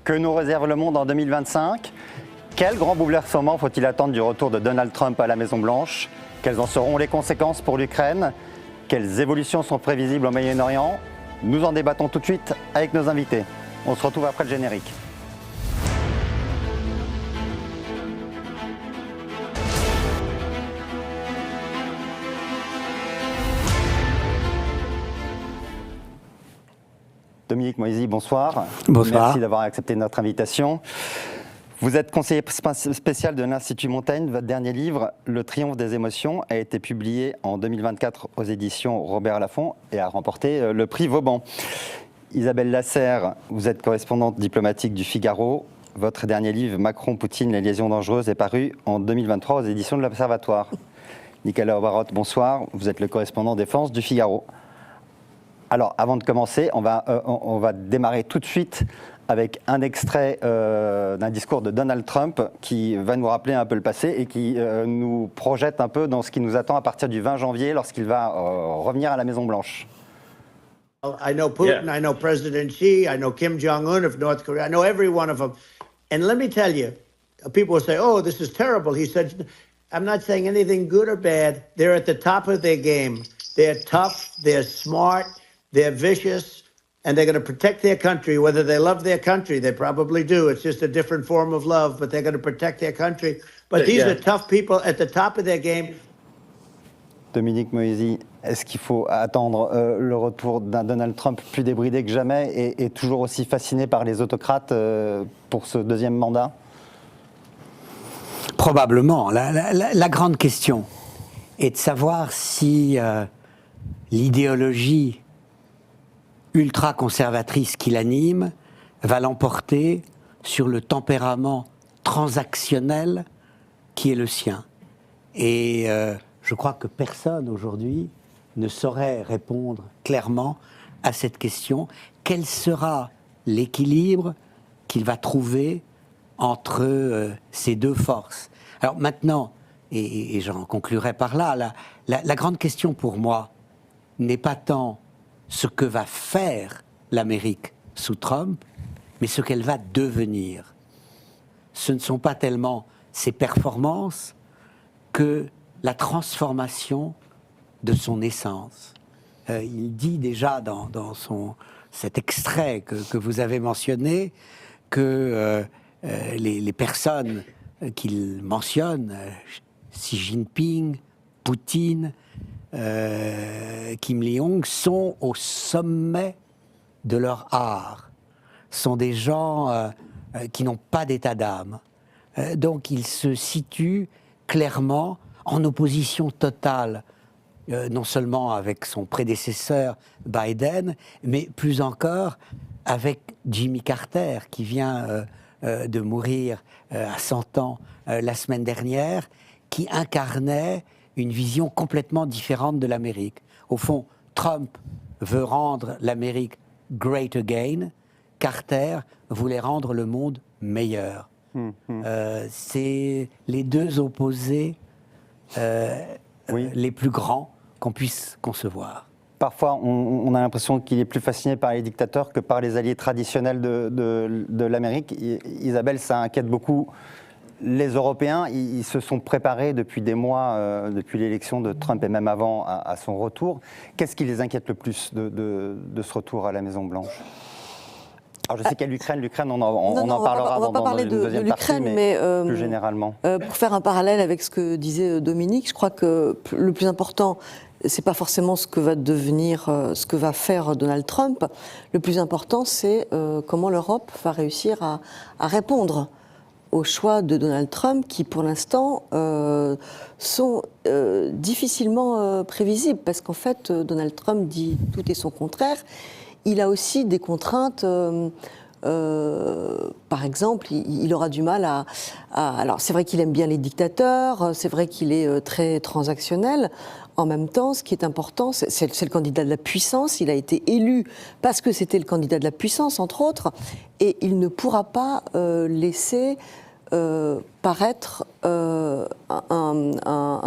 Que nous réserve le monde en 2025? Quel grand bouleversement faut-il attendre du retour de Donald Trump à la Maison-Blanche? Quelles en seront les conséquences pour l'Ukraine? Quelles évolutions sont prévisibles au Moyen-Orient? Nous en débattons tout de suite avec nos invités. On se retrouve après le générique. Dominique Moisy, bonsoir. Bonsoir. Merci d'avoir accepté notre invitation. Vous êtes conseiller spécial de l'Institut Montaigne. Votre dernier livre, Le Triomphe des émotions, a été publié en 2024 aux éditions Robert Laffont et a remporté le prix Vauban. Isabelle Lasserre, vous êtes correspondante diplomatique du Figaro. Votre dernier livre, Macron-Poutine, les liaisons dangereuses, est paru en 2023 aux éditions de l'Observatoire. Nicolas Obarotte, bonsoir. Vous êtes le correspondant défense du Figaro. Alors, avant de commencer, on va démarrer tout de suite avec un extrait d'un discours de Donald Trump qui va nous rappeler un peu le passé et qui nous projette un peu dans ce qui nous attend à partir du 20 janvier lorsqu'il va revenir à la Maison-Blanche. I know Putin, I know President Xi, I know Kim Jong-un of North Korea, I know every one of them. And let me tell you, people will say, oh, this is terrible. He said, I'm not saying anything good or bad. They're at the top of their game. They're tough, they're smart, they're vicious, and they're going to protect their country, whether they love their country. They probably do. It's just a different form of love, but they're going to protect their country. But these are tough people at the top of their game. Dominique Moisy, est-ce qu'il faut attendre le retour d'un Donald Trump plus débridé que jamais et toujours aussi fasciné par les autocrates pour ce deuxième mandat? Probablement. La grande question est de savoir si l'idéologie ultra-conservatrice qui l'anime va l'emporter sur le tempérament transactionnel qui est le sien. Et je crois que personne aujourd'hui ne saurait répondre clairement à cette question. Quel sera l'équilibre qu'il va trouver entre ces deux forces? Alors maintenant, et j'en conclurai par là, la grande question pour moi n'est pas tant ce que va faire l'Amérique sous Trump, mais ce qu'elle va devenir. Ce ne sont pas tellement ses performances que la transformation de son essence. Il dit déjà dans cet extrait que vous avez mentionné que les personnes qu'il mentionne, Xi Jinping, Poutine, Kim Il-sung, sont au sommet de leur art, sont des gens qui n'ont pas d'état d'âme. Donc ils se situent clairement en opposition totale, non seulement avec son prédécesseur Biden, mais plus encore avec Jimmy Carter, qui vient de mourir à 100 ans la semaine dernière, qui incarnait une vision complètement différente de l'Amérique. Au fond, Trump veut rendre l'Amérique great again, Carter voulait rendre le monde meilleur. C'est les deux opposés les plus grands qu'on puisse concevoir. Parfois, on a l'impression qu'il est plus fasciné par les dictateurs que par les alliés traditionnels de l'Amérique. Isabelle, ça inquiète beaucoup les Européens. Ils se sont préparés depuis des mois, depuis l'élection de Trump et même avant, à son retour. Qu'est-ce qui les inquiète le plus de ce retour à la Maison-Blanche? Alors je sais qu'il y a l'Ukraine, on en parlera dans une deuxième partie, mais plus généralement. Pour faire un parallèle avec ce que disait Dominique, je crois que le plus important, c'est pas forcément ce que va devenir, ce que va faire Donald Trump. Le plus important, c'est comment l'Europe va réussir à répondre aux choix de Donald Trump, qui pour l'instant sont difficilement prévisibles, parce qu'en fait, Donald Trump dit tout et son contraire. Il a aussi des contraintes, par exemple, il aura du mal alors c'est vrai qu'il aime bien les dictateurs, c'est vrai qu'il est très transactionnel. En même temps, ce qui est important, c'est le candidat de la puissance. Il a été élu parce que c'était le candidat de la puissance, entre autres, et il ne pourra pas laisser paraître un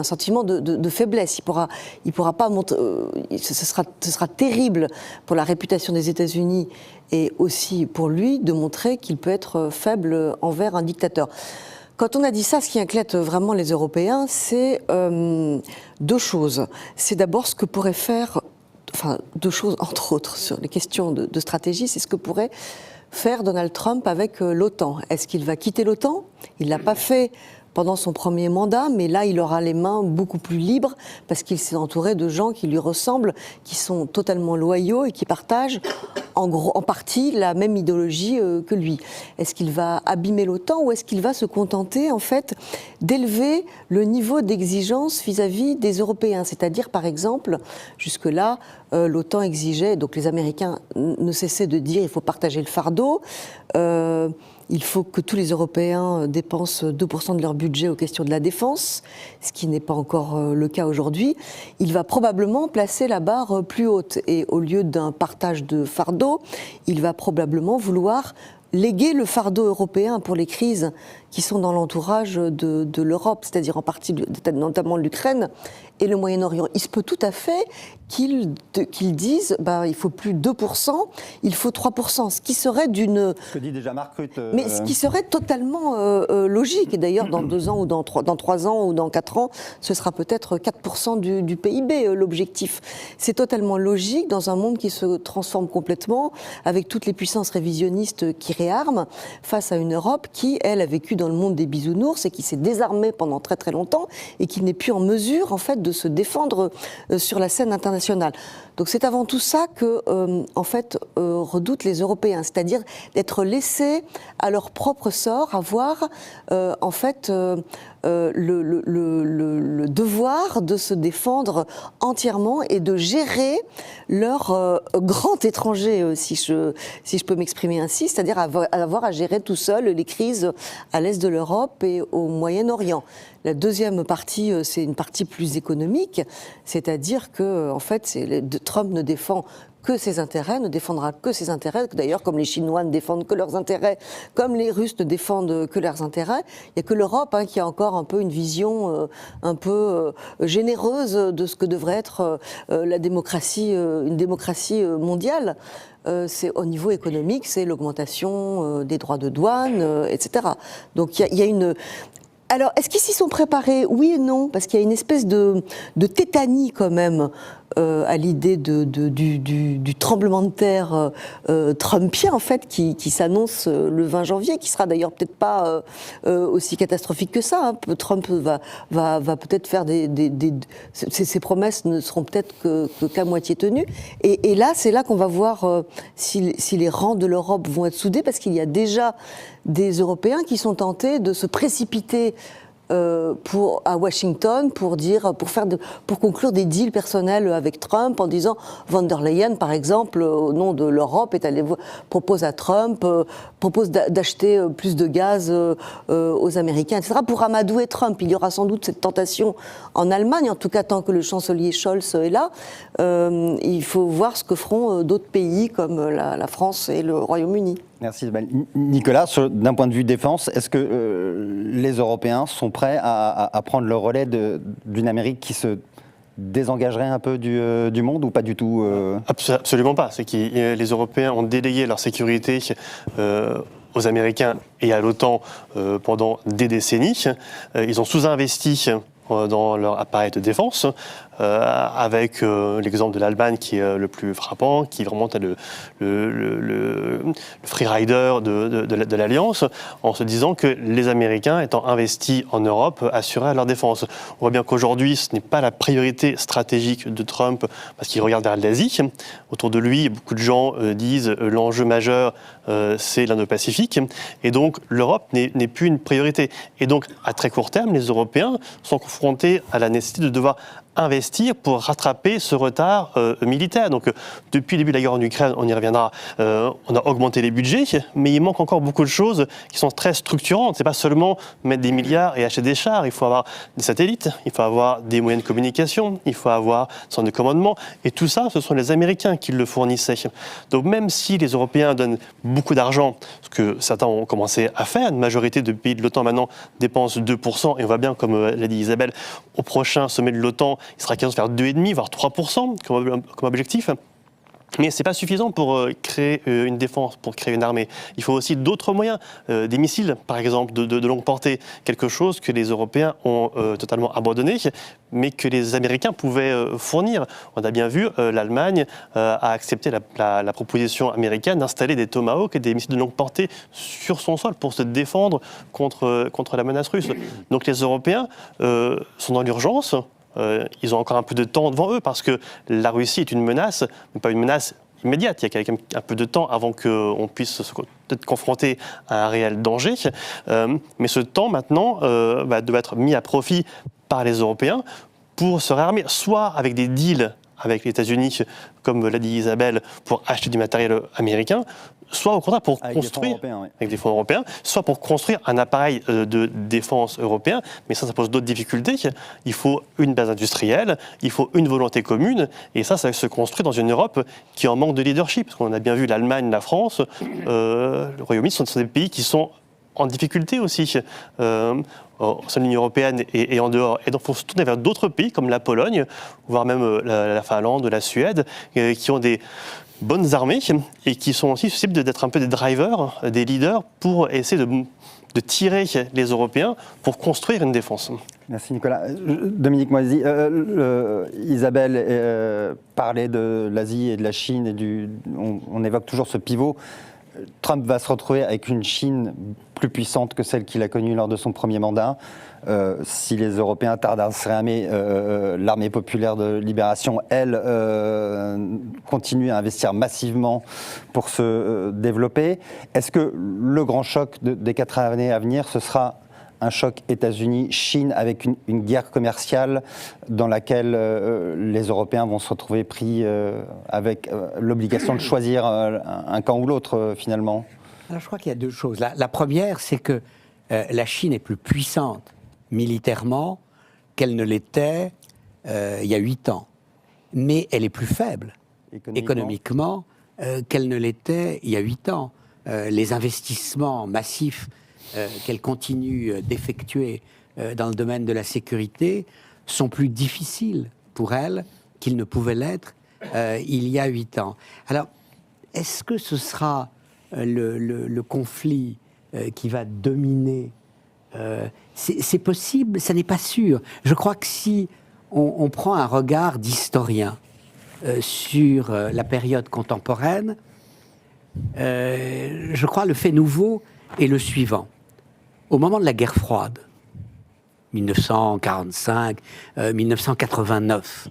sentiment de faiblesse. Il pourra pas monter. Ce sera terrible pour la réputation des États-Unis et aussi pour lui de montrer qu'il peut être faible envers un dictateur. Quand on a dit ça, ce qui inquiète vraiment les Européens, c'est deux choses. C'est d'abord ce que pourrait faire, enfin deux choses entre autres sur les questions de stratégie, c'est ce que pourrait faire Donald Trump avec l'OTAN. Est-ce qu'il va quitter l'OTAN ? Il ne l'a pas fait pendant son premier mandat, mais là, il aura les mains beaucoup plus libres parce qu'il s'est entouré de gens qui lui ressemblent, qui sont totalement loyaux et qui partagent en partie la même idéologie que lui. Est-ce qu'il va abîmer l'OTAN ou est-ce qu'il va se contenter, en fait, d'élever le niveau d'exigence vis-à-vis des Européens ? C'est-à-dire, par exemple, jusque-là, l'OTAN exigeait, donc les Américains ne cessaient de dire il faut partager le fardeau, il faut que tous les Européens dépensent 2% de leur budget aux questions de la défense, ce qui n'est pas encore le cas aujourd'hui. Il va probablement placer la barre plus haute et au lieu d'un partage de fardeau, il va probablement vouloir léguer le fardeau européen pour les crises qui sont dans l'entourage de l'Europe, c'est-à-dire en partie notamment l'Ukraine et le Moyen-Orient. Il se peut tout à fait qu'ils disent il faut plus 2%, il faut 3%, ce qui serait d'une... Ce que dit déjà Mark Rutte. Mais ce qui serait totalement logique. Et d'ailleurs, dans 2 ans ou dans 3 ans ou dans 4 ans, ce sera peut-être 4% du PIB, l'objectif. C'est totalement logique dans un monde qui se transforme complètement, avec toutes les puissances révisionnistes qui réarment, face à une Europe qui, elle, a vécu dans le monde des bisounours et qui s'est désarmée pendant très très longtemps et qui n'est plus en mesure, en fait, de se défendre sur la scène internationale. Donc c'est avant tout ça que, en fait, redoutent les Européens, c'est-à-dire d'être laissés à leur propre sort, avoir, en fait, le devoir de se défendre entièrement et de gérer leur grand étranger, si je peux m'exprimer ainsi, c'est-à-dire avoir à gérer tout seul les crises à l'est de l'Europe et au Moyen-Orient. La deuxième partie, c'est une partie plus économique, c'est-à-dire que, en fait, Trump ne défend que ses intérêts, ne défendra que ses intérêts, d'ailleurs comme les Chinois ne défendent que leurs intérêts, comme les Russes ne défendent que leurs intérêts. Il n'y a que l'Europe qui a encore un peu une vision un peu généreuse de ce que devrait être la démocratie, une démocratie mondiale. C'est au niveau économique, c'est l'augmentation des droits de douane, etc. Donc il y a une... Alors, est-ce qu'ils s'y sont préparés ? Oui et non, parce qu'il y a une espèce de tétanie quand même à l'idée du tremblement de terre trumpien, en fait, qui s'annonce le 20 janvier, qui sera d'ailleurs peut-être pas aussi catastrophique que ça. Trump va peut-être faire ses promesses ne seront peut-être qu'à moitié tenues. Et là, c'est là qu'on va voir si les rangs de l'Europe vont être soudés, parce qu'il y a déjà des Européens qui sont tentés de se précipiter à Washington pour conclure des deals personnels avec Trump en disant von der Leyen, par exemple, au nom de l'Europe, propose à Trump, propose d'acheter plus de gaz aux Américains, etc. pour amadouer Trump. Il y aura sans doute cette tentation en Allemagne, en tout cas tant que le chancelier Scholz est là. Il faut voir ce que feront d'autres pays comme la France et le Royaume-Uni. Merci Isabelle. Nicolas, d'un point de vue défense, est-ce que les Européens sont prêts à prendre le relais d'une Amérique qui se désengagerait un peu du monde ou pas du tout Absolument pas. C'est que les Européens ont délégué leur sécurité aux Américains et à l'OTAN pendant des décennies. Ils ont sous-investi dans leur appareil de défense, avec l'exemple de l'Allemagne qui est le plus frappant, qui remonte à le freerider de l'Alliance, en se disant que les Américains, étant investis en Europe, assuraient leur défense. On voit bien qu'aujourd'hui, ce n'est pas la priorité stratégique de Trump, parce qu'il regarde vers l'Asie. Autour de lui, beaucoup de gens disent l'enjeu majeur, c'est l'Indo-Pacifique, et donc l'Europe n'est plus une priorité. Et donc, à très court terme, les Européens sont confrontés à la nécessité de devoir investir pour rattraper ce retard militaire. Donc, depuis le début de la guerre en Ukraine, on y reviendra, on a augmenté les budgets, mais il manque encore beaucoup de choses qui sont très structurantes. C'est pas seulement mettre des milliards et acheter des chars. Il faut avoir des satellites, il faut avoir des moyens de communication, il faut avoir des centres de commandement. Et tout ça, ce sont les Américains qui le fournissaient. Donc, même si les Européens donnent beaucoup d'argent, ce que certains ont commencé à faire, une majorité de pays de l'OTAN maintenant dépensent 2%, et on voit bien, comme l'a dit Isabelle, au prochain sommet de l'OTAN, il sera question de faire 2,5, voire 3% comme objectif. Mais ce n'est pas suffisant pour créer une défense, pour créer une armée. Il faut aussi d'autres moyens, des missiles, par exemple, de longue portée. Quelque chose que les Européens ont totalement abandonné, mais que les Américains pouvaient fournir. On a bien vu, l'Allemagne a accepté la proposition américaine d'installer des Tomahawk et des missiles de longue portée sur son sol pour se défendre contre la menace russe. Donc les Européens sont dans l'urgence. Ils ont encore un peu de temps devant eux parce que la Russie est une menace, mais pas une menace immédiate. Il y a quand même un peu de temps avant qu'on puisse peut-être confronter à un réel danger. Mais ce temps maintenant doit être mis à profit par les Européens pour se réarmer, soit avec des deals avec les États-Unis, comme l'a dit Isabelle, pour acheter du matériel américain, soit au contraire pour construire, avec des fonds européens, soit pour construire un appareil de défense européen. Mais ça pose d'autres difficultés. Il faut une base industrielle, il faut une volonté commune, et ça se construit dans une Europe qui en manque de leadership. Parce qu'on a bien vu l'Allemagne, la France, le Royaume-Uni sont des pays qui sont en difficulté aussi au sein de l'Union européenne et en dehors. Et donc, il faut se tourner vers d'autres pays comme la Pologne, voire même la Finlande, la Suède, qui ont des bonnes armées et qui sont aussi susceptibles d'être un peu des drivers, des leaders, pour essayer de tirer les Européens pour construire une défense. Merci Nicolas. Dominique Moisy, Isabelle parlait de l'Asie et de la Chine, et on évoque toujours ce pivot. Trump va se retrouver avec une Chine plus puissante que celle qu'il a connue lors de son premier mandat. Si les Européens tardent à se réarmer, l'armée populaire de libération, elle, continue à investir massivement pour se développer. Est-ce que le grand choc des 4 années à venir, ce sera un choc États-Unis-Chine avec une guerre commerciale dans laquelle les Européens vont se retrouver pris avec l'obligation de choisir un camp ou l'autre finalement? Alors je crois qu'il y a 2 choses. La première, c'est que la Chine est plus puissante militairement qu'elle ne l'était il y a 8 ans. Mais elle est plus faible économiquement qu'elle ne l'était il y a 8 ans. Les investissements massifs qu'elle continue d'effectuer dans le domaine de la sécurité sont plus difficiles pour elle qu'ils ne pouvaient l'être il y a 8 ans. Alors, est-ce que ce sera le conflit qui va dominer? C'est possible, ça n'est pas sûr. Je crois que si on prend un regard d'historien sur la période contemporaine, je crois le fait nouveau est le suivant. Au moment de la guerre froide, 1945, 1989,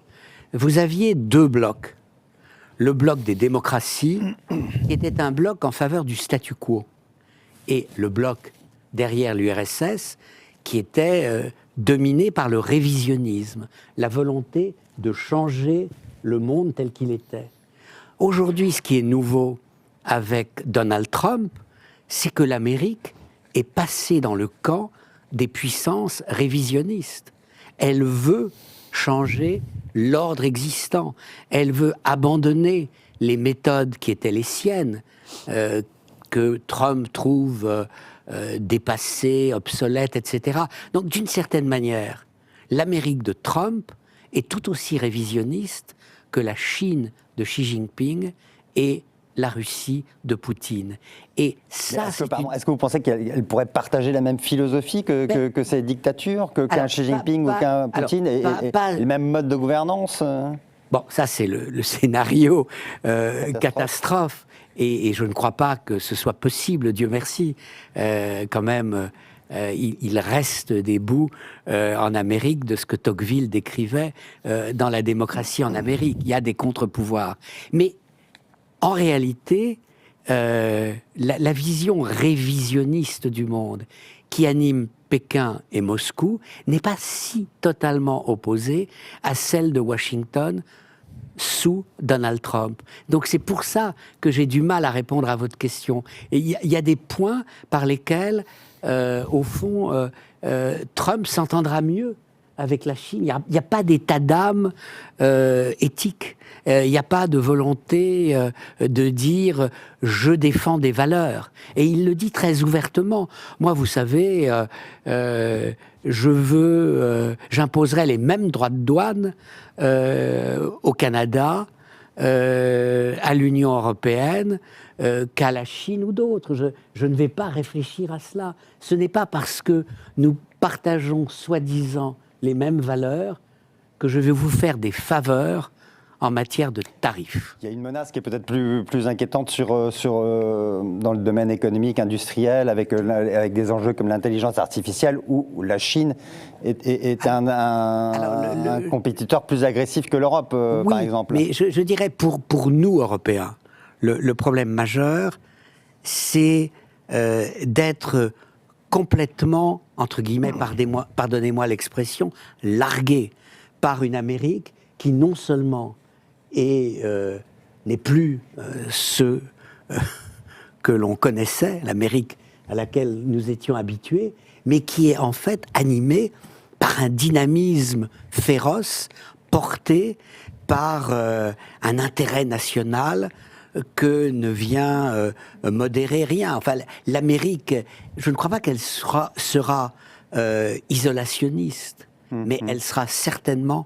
vous aviez 2 blocs. Le bloc des démocraties, qui était un bloc en faveur du statu quo, et le bloc derrière l'URSS, qui était dominé par le révisionnisme, la volonté de changer le monde tel qu'il était. Aujourd'hui, ce qui est nouveau avec Donald Trump, c'est que l'Amérique est passée dans le camp des puissances révisionnistes. Elle veut changer l'ordre existant. Elle veut abandonner les méthodes qui étaient les siennes, que Trump trouve dépassées, obsolètes, etc. Donc, d'une certaine manière, l'Amérique de Trump est tout aussi révisionniste que la Chine de Xi Jinping et la Russie de Poutine. Et ça, est-ce que vous pensez qu'elle pourrait partager la même philosophie que ces dictatures, qu'un Xi Jinping ou qu'un Poutine, et le même mode de gouvernance? Bon, ça c'est le scénario catastrophe. Et je ne crois pas que ce soit possible, Dieu merci. Quand même, il reste des bouts en Amérique de ce que Tocqueville décrivait dans La démocratie en Amérique. Il y a des contre-pouvoirs. Mais en réalité, la vision révisionniste du monde, qui anime Pékin et Moscou n'est pas si totalement opposée à celle de Washington sous Donald Trump. Donc c'est pour ça que j'ai du mal à répondre à votre question. Et il y a des points par lesquels, au fond, Trump s'entendra mieux avec la Chine. Il n'y a pas d'état d'âme éthique. Il n'y a pas de volonté de dire « je défends des valeurs ». Et il le dit très ouvertement. Moi, vous savez, j'imposerai les mêmes droits de douane au Canada, à l'Union européenne, qu'à la Chine ou d'autres. Je ne vais pas réfléchir à cela. Ce n'est pas parce que nous partageons soi-disant les mêmes valeurs que je vais vous faire des faveurs en matière de tarifs. Il y a une menace qui est peut-être plus inquiétante dans le domaine économique, industriel, avec des enjeux comme l'intelligence artificielle, où la Chine est un compétiteur plus agressif que l'Europe, oui, par exemple. Mais je dirais pour nous, Européens, le problème majeur, c'est d'être complètement, entre guillemets, pardonnez-moi l'expression, largué par une Amérique qui non seulement n'est plus ce que l'on connaissait, l'Amérique à laquelle nous étions habitués, mais qui est en fait animée par un dynamisme féroce porté par un intérêt national que ne vient modérer rien. Enfin, l'Amérique, je ne crois pas qu'elle sera isolationniste, mais elle sera certainement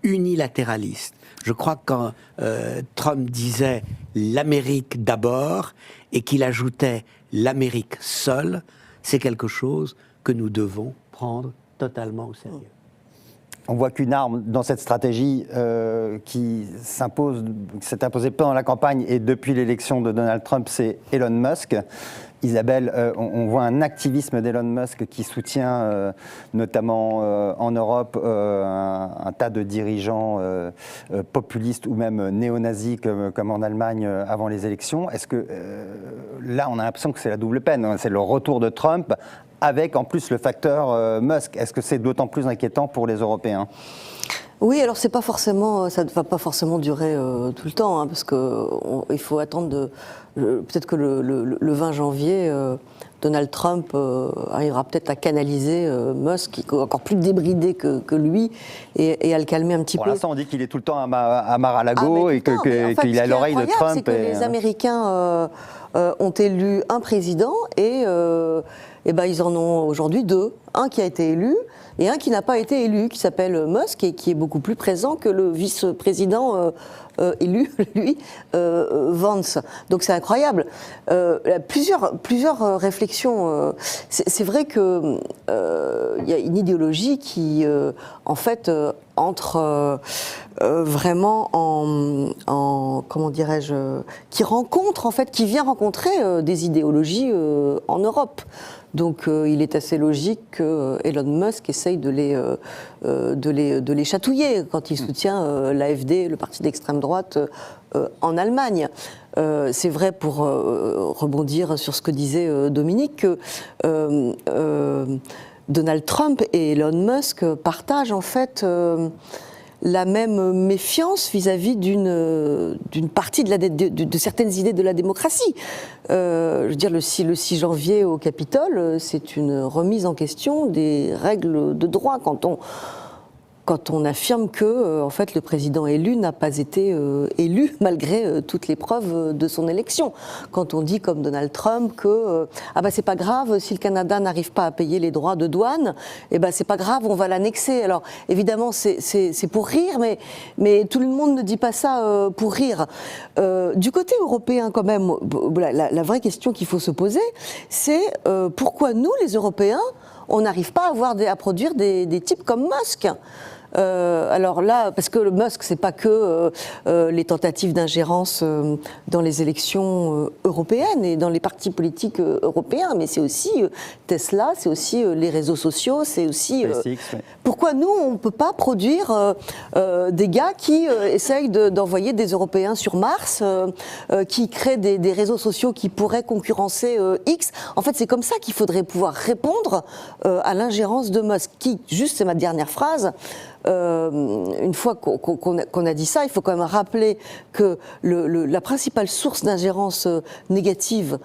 unilatéraliste. Je crois que quand Trump disait l'Amérique d'abord et qu'il ajoutait l'Amérique seule, c'est quelque chose que nous devons prendre totalement au sérieux. On voit qu'une arme dans cette stratégie qui s'est imposée pendant la campagne et depuis l'élection de Donald Trump, c'est Elon Musk. Isabelle, on voit un activisme d'Elon Musk qui soutient notamment en Europe un tas de dirigeants populistes ou même néo-nazis comme en Allemagne avant les élections. Est-ce que là, on a l'impression que c'est la double peine, hein, c'est le retour de Trump avec en plus le facteur Musk. Est-ce que c'est d'autant plus inquiétant pour les Européens ? Oui, alors ça ne va pas forcément durer tout le temps, hein, parce qu'il faut attendre peut-être que le 20 janvier, Donald Trump arrivera peut-être à canaliser Musk, qui est encore plus débridé que lui, et à le calmer un petit peu. Pour l'instant, on dit qu'il est tout le temps à Mar-a-Lago et qu'il est à l'oreille de Trump. C'est que les Américains ont élu un président et ils en ont aujourd'hui deux. Un qui a été élu et un qui n'a pas été élu, qui s'appelle Musk et qui est beaucoup plus présent que le vice-président élu, lui, Vance. Donc c'est incroyable. Plusieurs réflexions. C'est vrai qu'il y a une idéologie qui, en fait, entre vraiment en comment dirais-je, qui vient rencontrer des idéologies en Europe. Donc il est assez logique que Elon Musk essaye de les chatouiller quand il soutient l'AfD, le parti d'extrême droite, en Allemagne. C'est vrai, pour rebondir sur ce que disait Dominique, que Donald Trump et Elon Musk partagent en fait la même méfiance vis-à-vis d'une partie de certaines idées de la démocratie. Je veux dire, le 6 janvier au Capitole, c'est une remise en question des règles de droit quand on affirme que en fait, le président élu n'a pas été élu malgré toutes les preuves de son élection. Quand on dit, comme Donald Trump, que c'est pas grave, si le Canada n'arrive pas à payer les droits de douane, c'est pas grave, on va l'annexer. Alors évidemment, c'est pour rire, mais tout le monde ne dit pas ça pour rire. Du côté européen, quand même, la vraie question qu'il faut se poser, c'est pourquoi nous, les Européens, on n'arrive pas à produire des types comme Musk. Alors là, parce que le Musk, c'est pas que les tentatives d'ingérence dans les élections européennes et dans les partis politiques européens, mais c'est aussi Tesla, c'est aussi les réseaux sociaux, c'est aussi... SpaceX, ouais. Pourquoi nous, on ne peut pas produire des gars qui essayent d'envoyer des Européens sur Mars, qui créent des réseaux sociaux qui pourraient concurrencer X? En fait, c'est comme ça qu'il faudrait pouvoir répondre à l'ingérence de Musk, qui, juste, c'est ma dernière phrase, une fois qu'on a dit ça, il faut quand même rappeler que la principale source d'ingérence négative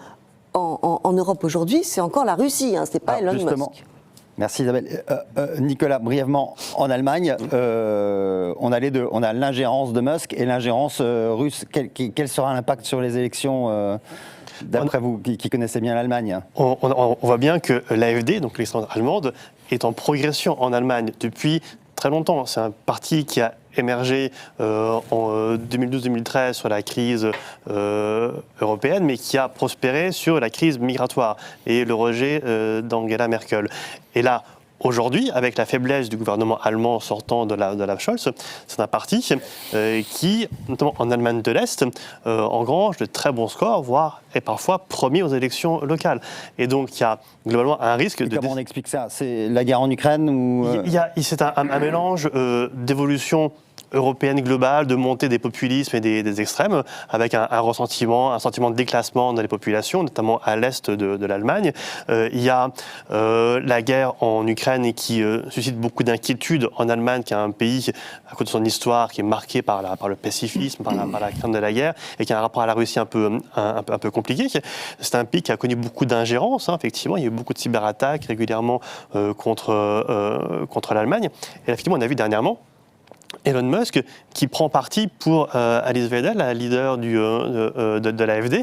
en Europe aujourd'hui, c'est encore la Russie, hein, c'est pas Alors, Elon justement, Musk. merci Isabelle. Nicolas, brièvement, en Allemagne, on a les deux. On a l'ingérence de Musk et l'ingérence russe. Quel sera l'impact sur les élections d'après vous, qui connaissez bien l'Allemagne? On voit bien que l'AfD, donc l'extrême droite allemande, est en progression en Allemagne depuis très longtemps. C'est un parti qui a émergé en 2012-2013 sur la crise européenne, mais qui a prospéré sur la crise migratoire et le rejet d'Angela Merkel. Et là, aujourd'hui, avec la faiblesse du gouvernement allemand sortant de la Scholz, c'est un parti qui, notamment en Allemagne de l'Est, engrange de très bons scores, voire est parfois premier aux élections locales. Et donc, il y a globalement un risque de... Comment on explique ça? C'est la guerre en Ukraine ou C'est un mélange d'évolution européenne globale, de montée des populismes et des extrêmes, avec un sentiment de déclassement dans les populations, notamment à l'est de l'Allemagne. Il y a la guerre en Ukraine qui suscite beaucoup d'inquiétudes en Allemagne, qui est un pays, à cause de son histoire, qui est marqué par le pacifisme, par la crainte de la guerre, et qui a un rapport à la Russie un peu compliqué. C'est un pays qui a connu beaucoup d'ingérences, hein, effectivement. Il y a eu beaucoup de cyberattaques régulièrement contre l'Allemagne. Et là, effectivement, on a vu dernièrement Elon Musk qui prend parti pour Alice Weidel, la leader de l'AfD,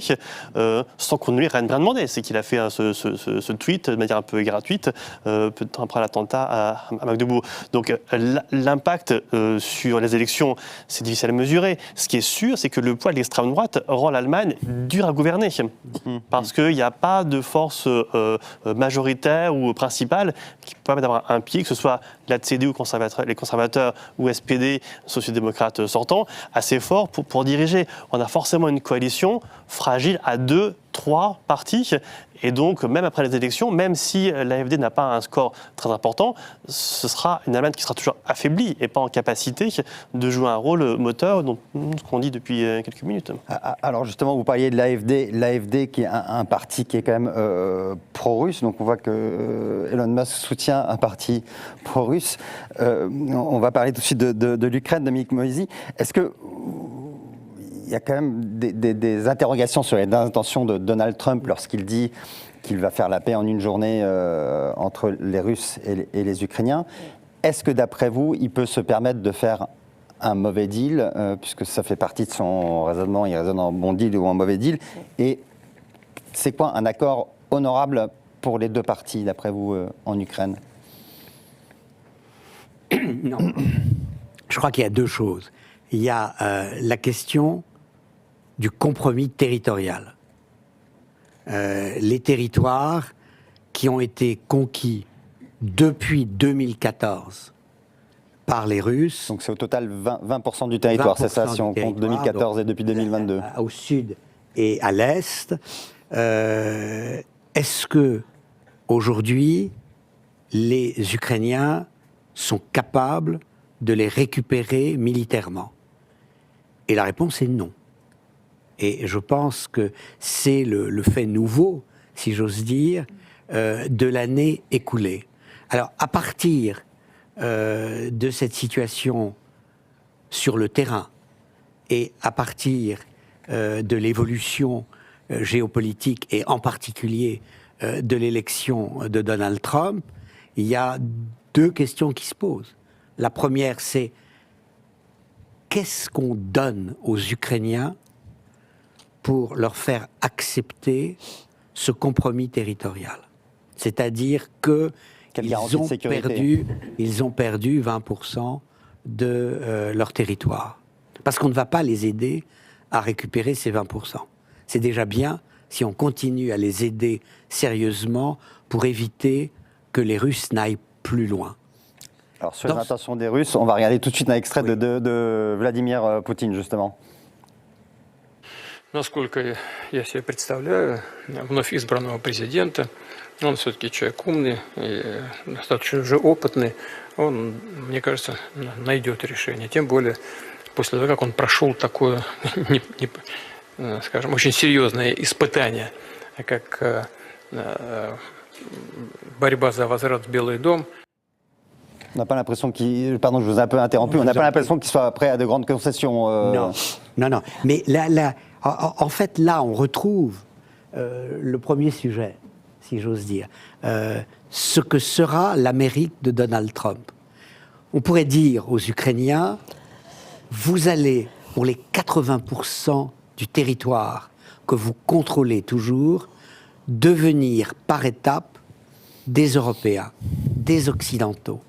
sans qu'on ne lui ait rien demandé. C'est qu'il a fait ce tweet de manière un peu gratuite, peu de temps après l'attentat à Magdebourg. Donc l'impact sur les élections, c'est difficile à mesurer. Ce qui est sûr, c'est que le poids de l'extrême droite rend l'Allemagne dure à gouverner. Parce qu'il n'y a pas de force majoritaire ou principale qui permet d'avoir un pied, que ce soit la CDU ou les conservateurs ou SPD, sociodémocrates sortants, assez fort pour diriger. On a forcément une coalition fragile à 2-3 partis. Et donc, même après les élections, même si l'AfD n'a pas un score très important, ce sera une Allemagne qui sera toujours affaiblie et pas en capacité de jouer un rôle moteur, donc ce qu'on dit depuis quelques minutes. Alors justement, vous parliez de l'AfD qui est un parti qui est quand même pro-russe, donc on voit que Elon Musk soutient un parti pro-russe. On va parler tout de suite de l'Ukraine, Dominique Moisy. Est-ce que il y a quand même des interrogations sur les intentions de Donald Trump lorsqu'il dit qu'il va faire la paix en une journée entre les Russes et les Ukrainiens. Est-ce que d'après vous, il peut se permettre de faire un mauvais deal, puisque ça fait partie de son raisonnement, il raisonne en bon deal ou en mauvais deal, et c'est quoi un accord honorable pour les deux parties, d'après vous, en Ukraine? Non. Je crois qu'il y a deux choses. Il y a la question du compromis territorial. Les territoires qui ont été conquis depuis 2014 par les Russes. Donc c'est au total 20% du territoire, c'est ça, si on compte 2014 et depuis 2022. Au sud et à l'est. Est-ce que aujourd'hui les Ukrainiens sont capables de les récupérer militairement? Et la réponse est non. Et je pense que c'est le fait nouveau, si j'ose dire, de l'année écoulée. Alors, à partir de cette situation sur le terrain et à partir de l'évolution géopolitique et en particulier de l'élection de Donald Trump, il y a deux questions qui se posent. La première, c'est qu'est-ce qu'on donne aux Ukrainiens pour leur faire accepter ce compromis territorial? C'est-à-dire qu'ils ont perdu 20% de leur territoire. Parce qu'on ne va pas les aider à récupérer ces 20%. C'est déjà bien si on continue à les aider sérieusement pour éviter que les Russes n'aillent plus loin. Alors sur les intentions des Russes, on va regarder tout de suite un extrait de Vladimir Poutine, justement. Насколько я себе представляю, вновь избранного президента, он все-таки человек умный и достаточно уже опытный, он, мне кажется, найдет решение. Тем более после того, как он прошел такое, скажем, очень серьезное испытание, как борьба за возврат в Белый дом. On n'a pas l'impression qu'il... Pardon, je vous ai un peu interrompu. On n'a pas l'impression qu'il soit prêt à de grandes concessions. Non. Mais en fait, là, on retrouve le premier sujet, si j'ose dire. Ce que sera l'Amérique de Donald Trump. On pourrait dire aux Ukrainiens, vous allez, pour les 80% du territoire que vous contrôlez toujours, devenir par étapes des Européens, des Occidentaux.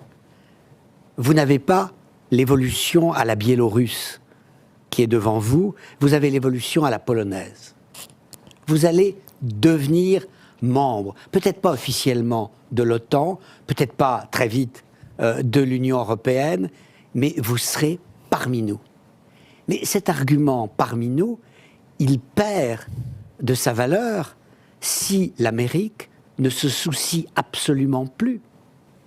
Vous n'avez pas l'évolution à la biélorusse qui est devant vous, vous avez l'évolution à la polonaise. Vous allez devenir membre, peut-être pas officiellement de l'OTAN, peut-être pas très vite de l'Union européenne, mais vous serez parmi nous. Mais cet argument parmi nous, il perd de sa valeur si l'Amérique ne se soucie absolument plus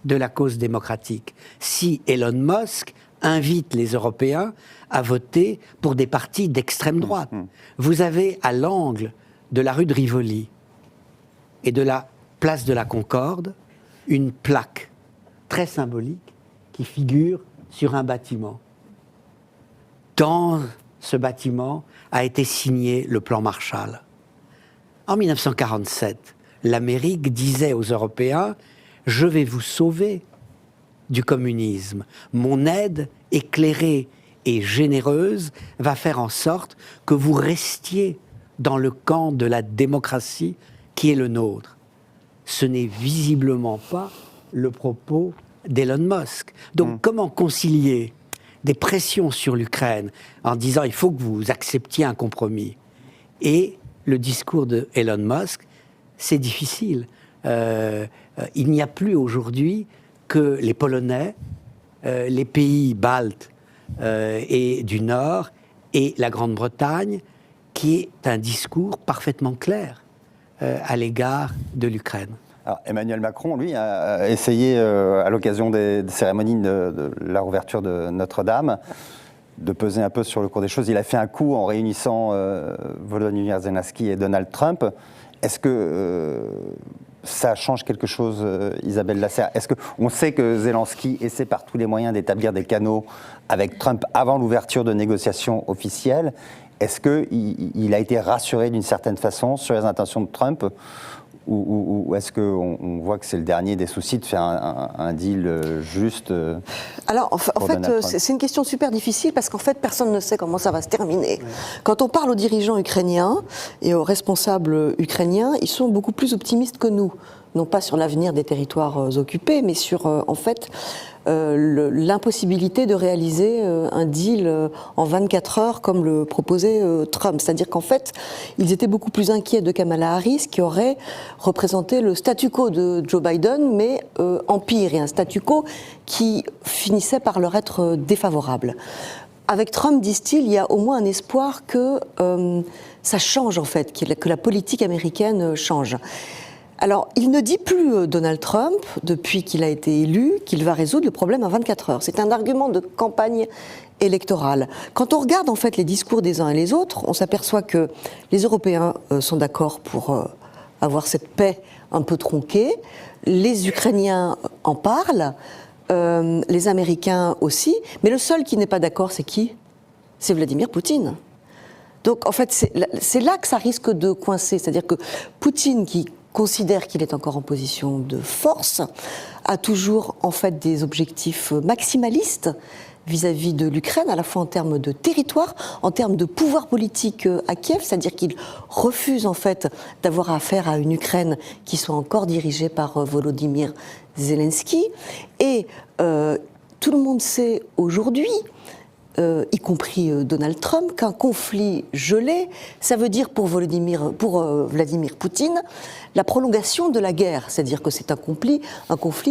de la cause démocratique, si Elon Musk invite les Européens à voter pour des partis d'extrême droite. Vous avez à l'angle de la rue de Rivoli et de la place de la Concorde une plaque très symbolique qui figure sur un bâtiment. Dans ce bâtiment a été signé le plan Marshall. En 1947, l'Amérique disait aux Européens « Je vais vous sauver du communisme. Mon aide éclairée et généreuse va faire en sorte que vous restiez dans le camp de la démocratie qui est le nôtre. » Ce n'est visiblement pas le propos d'Elon Musk. Donc comment concilier des pressions sur l'Ukraine en disant il faut que vous acceptiez un compromis et le discours de Elon Musk, c'est difficile. Il n'y a plus aujourd'hui que les Polonais, les pays baltes et du Nord et la Grande-Bretagne, qui est un discours parfaitement clair à l'égard de l'Ukraine. Alors, Emmanuel Macron, lui, a essayé, à l'occasion des cérémonies de la rouverture de Notre-Dame, de peser un peu sur le cours des choses. Il a fait un coup en réunissant Volodymyr Zelensky et Donald Trump. Est-ce que ça change quelque chose, Isabelle Lasserre? Est-ce qu'on sait que Zelensky essaie par tous les moyens d'établir des canaux avec Trump avant l'ouverture de négociations officielles? Est-ce qu'il a été rassuré d'une certaine façon sur les intentions de Trump? Ou est-ce qu'on voit que c'est le dernier des soucis de faire un deal juste? Alors, en fait, c'est une question super difficile parce qu'en fait, personne ne sait comment ça va se terminer. Oui. Quand on parle aux dirigeants ukrainiens et aux responsables ukrainiens, ils sont beaucoup plus optimistes que nous. Non pas sur l'avenir des territoires occupés, mais sur, en fait, l'impossibilité de réaliser un deal en 24 heures comme le proposait Trump. C'est-à-dire qu'en fait, ils étaient beaucoup plus inquiets de Kamala Harris qui aurait représenté le statu quo de Joe Biden, mais en pire, et un statu quo qui finissait par leur être défavorable. Avec Trump, disent-ils, il y a au moins un espoir que ça change en fait, que la politique américaine change. Alors, il ne dit plus, Donald Trump, depuis qu'il a été élu, qu'il va résoudre le problème en 24 heures. C'est un argument de campagne électorale. Quand on regarde en fait les discours des uns et les autres, on s'aperçoit que les Européens sont d'accord pour avoir cette paix un peu tronquée. Les Ukrainiens en parlent, les Américains aussi. Mais le seul qui n'est pas d'accord, c'est qui? C'est Vladimir Poutine. Donc, en fait, c'est là que ça risque de coincer. C'est-à-dire que Poutine, qui considère qu'il est encore en position de force, a toujours en fait des objectifs maximalistes vis-à-vis de l'Ukraine, à la fois en termes de territoire, en termes de pouvoir politique à Kiev, c'est-à-dire qu'il refuse en fait d'avoir affaire à une Ukraine qui soit encore dirigée par Volodymyr Zelensky. Et tout le monde sait aujourd'hui y compris Donald Trump, qu'un conflit gelé, ça veut dire pour Vladimir Poutine, la prolongation de la guerre. C'est-à-dire que c'est un conflit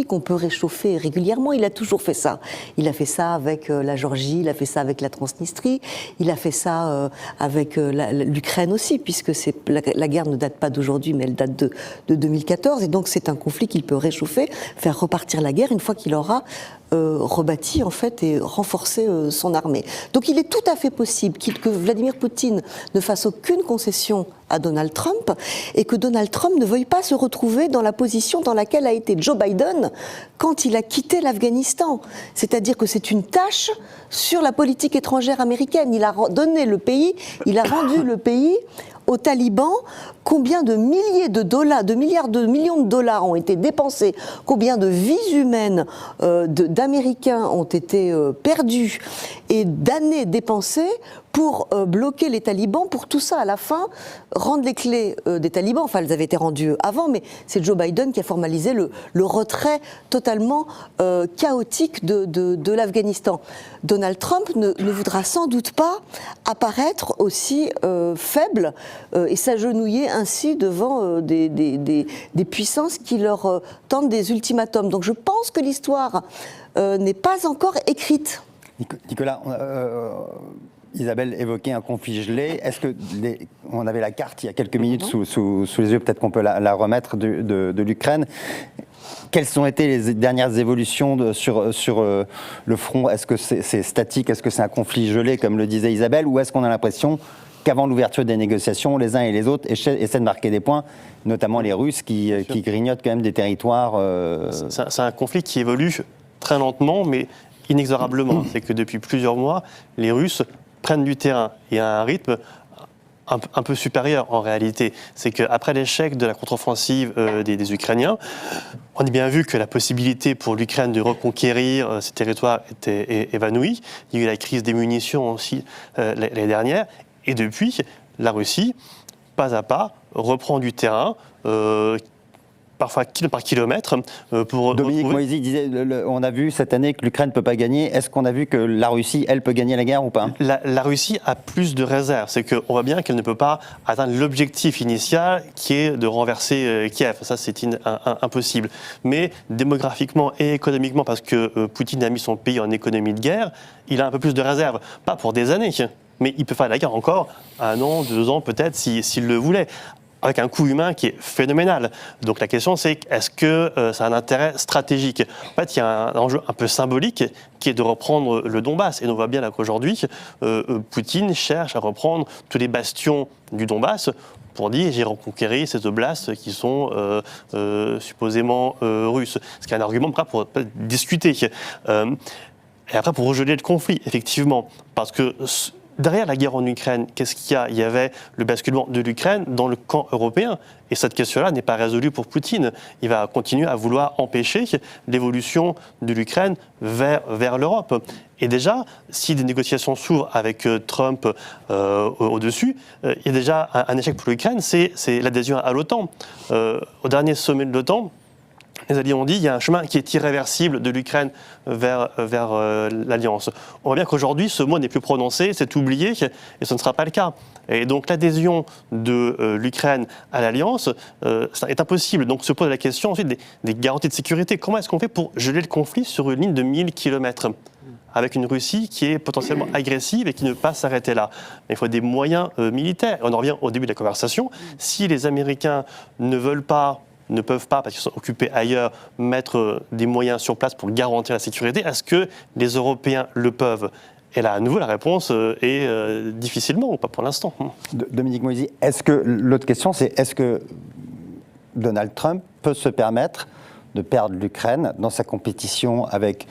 qu'on peut réchauffer régulièrement. Il a toujours fait ça. Il a fait ça avec la Géorgie, il a fait ça avec la Transnistrie, il a fait ça avec l'Ukraine aussi, puisque la guerre ne date pas d'aujourd'hui, mais elle date de 2014. Et donc c'est un conflit qu'il peut réchauffer, faire repartir la guerre une fois qu'il aura rebâti en fait et renforcé son armée. Donc il est tout à fait possible que Vladimir Poutine ne fasse aucune concession à Donald Trump et que Donald Trump ne veuille pas se retrouver dans la position dans laquelle a été Joe Biden quand il a quitté l'Afghanistan. C'est-à-dire que c'est une tâche sur la politique étrangère américaine. Il a donné le pays, il a rendu le pays aux talibans. Combien de milliers de dollars, de millions de dollars ont été dépensés, combien de vies humaines d'Américains ont été perdues et d'années dépensées pour bloquer les talibans, pour tout ça, à la fin, rendre les clés des talibans. Enfin, elles avaient été rendues avant, mais c'est Joe Biden qui a formalisé le retrait totalement chaotique de l'Afghanistan. Donald Trump ne voudra sans doute pas apparaître aussi faible et s'agenouiller ainsi devant des puissances qui leur tendent des ultimatums. Donc je pense que l'histoire n'est pas encore écrite. Nicolas, Isabelle évoquait un conflit gelé. Est-ce que on avait la carte il y a quelques minutes sous les yeux, peut-être qu'on peut la remettre de l'Ukraine. Quelles ont été les dernières évolutions sur le front? Est-ce que c'est statique? Est-ce que c'est un conflit gelé, comme le disait Isabelle? Ou est-ce qu'on a l'impression qu'avant l'ouverture des négociations, les uns et les autres essaient de marquer des points, notamment les Russes qui grignotent quand même des territoires C'est un conflit qui évolue très lentement, mais inexorablement. C'est que depuis plusieurs mois, les Russes prennent du terrain et à un rythme un peu supérieur en réalité. C'est qu'après l'échec de la contre-offensive des Ukrainiens, on a bien vu que la possibilité pour l'Ukraine de reconquérir ces territoires était évanouie. Il y a eu la crise des munitions aussi l'année dernière. Et depuis, la Russie, pas à pas, reprend du terrain, parfois kilomètre par kilomètre, pour Dominique Moisy disait, on a vu cette année que l'Ukraine ne peut pas gagner. Est-ce qu'on a vu que la Russie, elle, peut gagner la guerre ou pas? La Russie a plus de réserves. C'est qu'on voit bien qu'elle ne peut pas atteindre l'objectif initial qui est de renverser Kiev. Ça, c'est impossible. Mais démographiquement et économiquement, parce que Poutine a mis son pays en économie de guerre, il a un peu plus de réserves. Pas pour des années, mais il peut faire la guerre encore 1 an, 2 ans peut-être, s'il le voulait, avec un coût humain qui est phénoménal. Donc la question, c'est est-ce que ça a un intérêt stratégique? En fait, il y a un enjeu un peu symbolique qui est de reprendre le Donbass. Et on voit bien là qu'aujourd'hui, Poutine cherche à reprendre tous les bastions du Donbass pour dire j'ai reconquéri ces oblasts qui sont supposément russes. Ce qui est un argument pour discuter. Et après, pour regeler le conflit, effectivement, parce que derrière la guerre en Ukraine, qu'est-ce qu'il y a? Il y avait le basculement de l'Ukraine dans le camp européen. Et cette question-là n'est pas résolue pour Poutine. Il va continuer à vouloir empêcher l'évolution de l'Ukraine vers l'Europe. Et déjà, si des négociations s'ouvrent avec Trump au-dessus, il y a déjà un échec pour l'Ukraine, c'est l'adhésion à l'OTAN. Au dernier sommet de l'OTAN, les alliés ont dit qu'il y a un chemin qui est irréversible de l'Ukraine vers l'Alliance. On voit bien qu'aujourd'hui, ce mot n'est plus prononcé, c'est oublié, et ce ne sera pas le cas. Et donc l'adhésion de l'Ukraine à l'Alliance est impossible. Donc se pose la question ensuite des garanties de sécurité. Comment est-ce qu'on fait pour geler le conflit sur une ligne de 1000 km avec une Russie qui est potentiellement agressive et qui ne peut pas s'arrêter là? Il faut des moyens militaires. On en revient au début de la conversation. Si les Américains ne peuvent pas, parce qu'ils sont occupés ailleurs, mettre des moyens sur place pour garantir la sécurité, est-ce que les Européens le peuvent? Et là, à nouveau, la réponse est difficilement, ou pas pour l'instant. Dominique Moisy, l'autre question, c'est est-ce que Donald Trump peut se permettre de perdre l'Ukraine dans sa compétition avec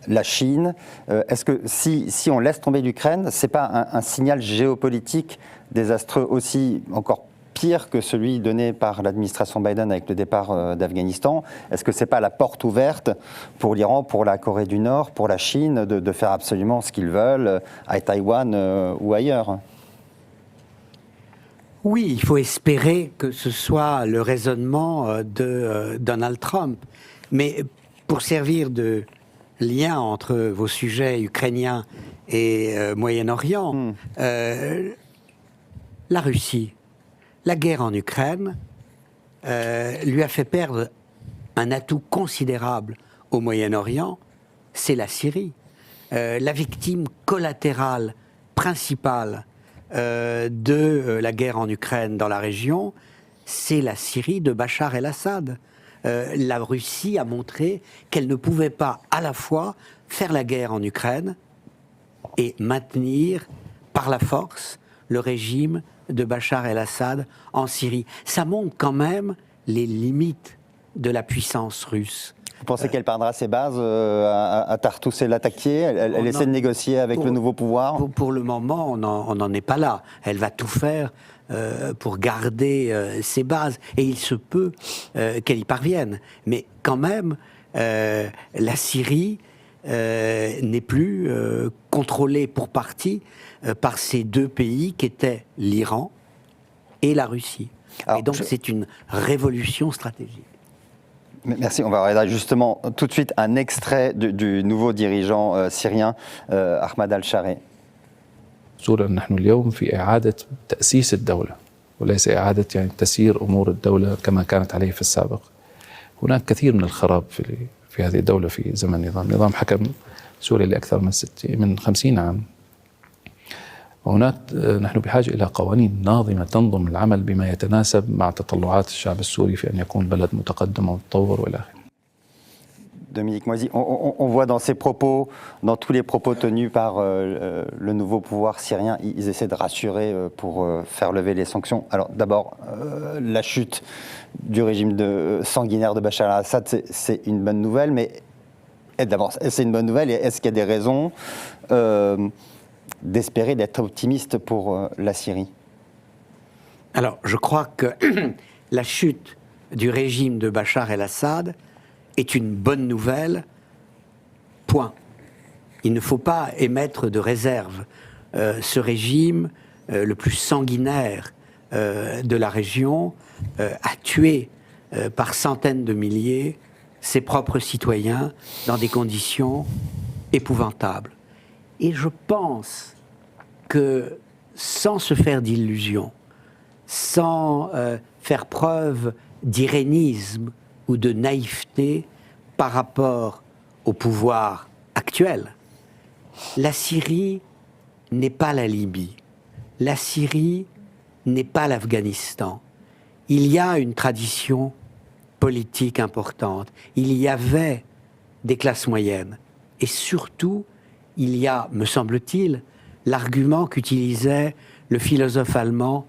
la Chine? Est-ce que si on laisse tomber l'Ukraine, c'est pas un signal géopolitique désastreux aussi, encore pire que celui donné par l'administration Biden avec le départ d'Afghanistan? Est-ce que c'est pas la porte ouverte pour l'Iran, pour la Corée du Nord, pour la Chine de faire absolument ce qu'ils veulent à Taïwan ou ailleurs? Oui, il faut espérer que ce soit le raisonnement de Donald Trump. Mais pour servir de lien entre vos sujets ukrainiens et Moyen-Orient. La Russie, la guerre en Ukraine lui a fait perdre un atout considérable au Moyen-Orient, c'est la Syrie. La victime collatérale principale de la guerre en Ukraine dans la région, c'est la Syrie de Bachar el-Assad. La Russie a montré qu'elle ne pouvait pas à la fois faire la guerre en Ukraine et maintenir par la force le régime de Bachar el-Assad en Syrie. Ça montre quand même les limites de la puissance russe. Vous pensez qu'elle perdra ses bases à Tartous et Latakié? Elle essaie de négocier avec le nouveau pouvoir? Pour le moment, on n'en est pas là. Elle va tout faire pour garder ses bases. Et il se peut qu'elle y parvienne. Mais quand même, la Syrie n'est plus contrôlée pour partie par ces deux pays qui étaient l'Iran et la Russie. Alors, et donc c'est une révolution stratégique. Merci. On va regarder justement tout de suite un extrait du nouveau dirigeant syrien, Ahmad al-Shareh. نحن اليوم في إعادة تأسيس الدولة وليس إعادة يعني تسيير أمور الدولة كما كانت عليه في السابق. هناك كثير من الخراب في هذه الدولة في زمن نظام حكم سوريا لأكثر من 50 عام. وهناك نحن بحاجة إلى قوانين ناظمة تنظم العمل بما يتناسب مع تطلعات الشعب السوري في أن يكون بلد متقدم ومتطور وإلى آخره. Dominique Moisy, on voit dans ses propos, dans tous les propos tenus par le nouveau pouvoir syrien, ils essaient de rassurer pour faire lever les sanctions. Alors d'abord, la chute du régime sanguinaire de Bachar al-Assad, c'est une bonne nouvelle, mais d'abord, c'est une bonne nouvelle, et est-ce qu'il y a des raisons d'espérer, d'être optimiste pour la Syrie? Alors, je crois que la chute du régime de Bachar el-Assad est une bonne nouvelle, point. Il ne faut pas émettre de réserve. Ce régime, le plus sanguinaire de la région, a tué par centaines de milliers ses propres citoyens dans des conditions épouvantables. Et je pense que sans se faire d'illusions, sans faire preuve d'irénisme ou de naïveté par rapport au pouvoir actuel, la Syrie n'est pas la Libye, la Syrie n'est pas l'Afghanistan. Il y a une tradition politique importante, il y avait des classes moyennes, et surtout, il y a, me semble-t-il, l'argument qu'utilisait le philosophe allemand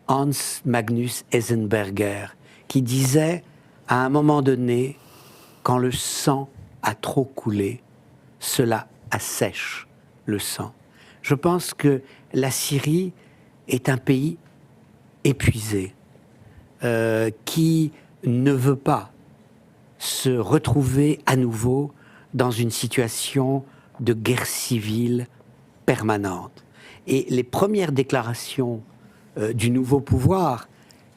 Hans Magnus Enzensberger, qui disait, à un moment donné, quand le sang a trop coulé, cela assèche le sang. Je pense que la Syrie est un pays épuisé, qui ne veut pas se retrouver à nouveau dans une situation de guerre civile permanente. Et les premières déclarations du nouveau pouvoir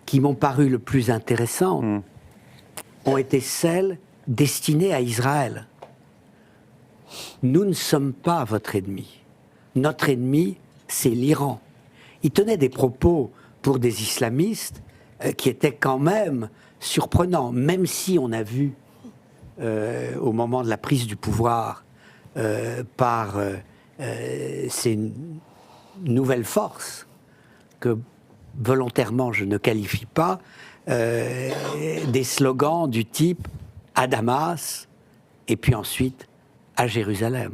qui m'ont paru le plus intéressantes ont été celles destinées à Israël. Nous ne sommes pas votre ennemi. Notre ennemi, c'est l'Iran. Il tenait des propos pour des islamistes qui étaient quand même surprenants, même si on a vu au moment de la prise du pouvoir par ces nouvelles forces que volontairement je ne qualifie pas, des slogans du type à Damas et puis ensuite à Jérusalem.